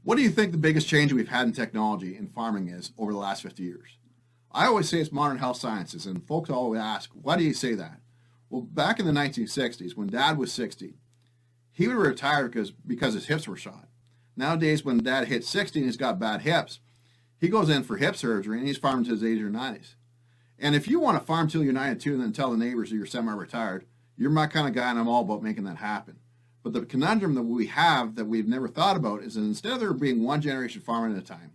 What do you think the biggest change we've had in technology in farming is over the last 50 years? I always say it's modern health sciences, and folks always ask, why do you say that? Well, back in the 1960s, when Dad was 60, he would retire because his hips were shot. Nowadays, when Dad hits 60 and he's got bad hips, he goes in for hip surgery and he's farming to his 80s or 90s. And if you want to farm till you're 92 and then tell the neighbors that you're semi-retired, you're my kind of guy and I'm all about making that happen. But the conundrum that we have that we've never thought about is that instead of there being one generation farming at a time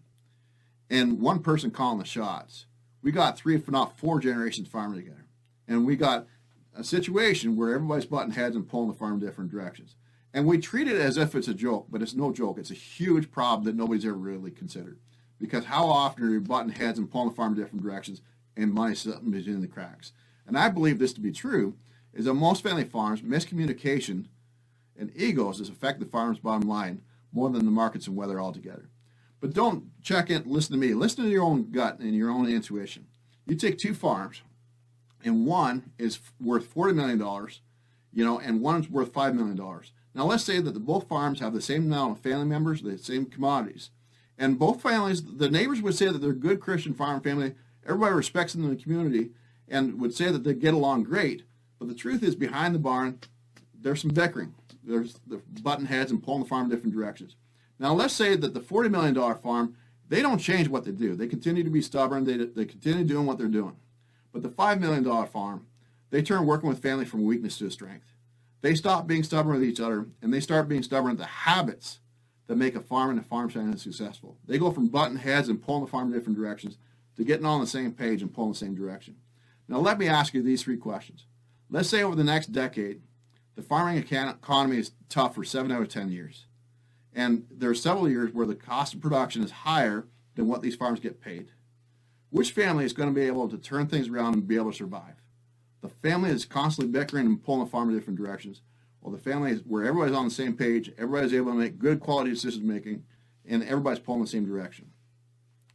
and one person calling the shots, we got 3, if not 4 generations farming together. And we got a situation where everybody's butting heads and pulling the farm in different directions. And we treat it as if it's a joke, but it's no joke. It's a huge problem that nobody's ever really considered. Because how often are you butting heads and pulling the farm in different directions and money slipping between the cracks? And I believe this to be true is that most family farms, miscommunication and egos has affected the farm's bottom line more than the markets and weather altogether. But don't check it, listen to me. Listen to your own gut and your own intuition. You take 2 farms, and one is worth $40 million, and one's worth $5 million. Now let's say that both farms have the same amount of family members, the same commodities. And both families, the neighbors would say that they're good Christian farm family. Everybody respects them in the community and would say that they get along great. But the truth is behind the barn, there's some bickering. There's the button heads and pulling the farm in different directions. Now let's say that the $40 million farm, they don't change what they do. They continue to be stubborn. They continue doing what they're doing. But the $5 million farm, they turn working with family from weakness to strength. They stop being stubborn with each other, and they start being stubborn at the habits that make a farm and a farm family successful. They go from button heads and pulling the farm in different directions to getting on the same page and pulling the same direction. Now let me ask you these 3 questions. Let's say over the next decade, the farming economy is tough for 7 out of 10 years. And there are several years where the cost of production is higher than what these farms get paid. Which family is going to be able to turn things around and be able to survive? The family that's constantly bickering and pulling the farm in different directions, or the family where everybody's on the same page, everybody's able to make good quality decision making, and everybody's pulling the same direction?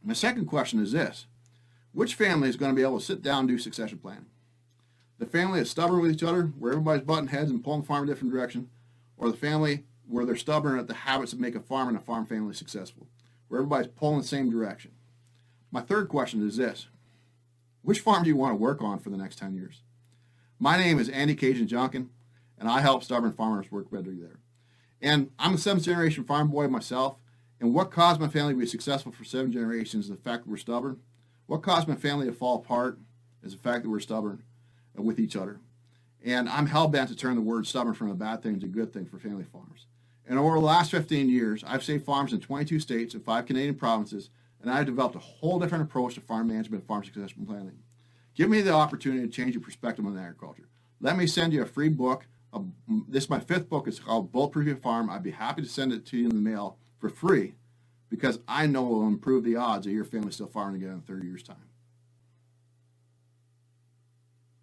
My second question is this. Which family is going to be able to sit down and do succession planning? The family that's stubborn with each other, where everybody's butting heads and pulling the farm in a different direction, or the family where they're stubborn at the habits that make a farm and a farm family successful, where everybody's pulling the same direction? My third question is this. Which farm do you want to work on for the next 10 years? My name is Andy Cajun Junkin, and I help stubborn farmers work better together. And I'm a 7th generation farm boy myself, and what caused my family to be successful for 7 generations is the fact that we're stubborn. What caused my family to fall apart is the fact that we're stubborn with each other. And I'm hell-bent to turn the word stubborn from a bad thing to a good thing for family farmers. And over the last 15 years, I've saved farms in 22 states and 5 Canadian provinces, and I've developed a whole different approach to farm management and farm succession planning. Give me the opportunity to change your perspective on agriculture. Let me send you a free book. This is my 5th book. It's called Bulletproof Your Farm. I'd be happy to send it to you in the mail for free because I know it will improve the odds of your family still farming again in 30 years' time.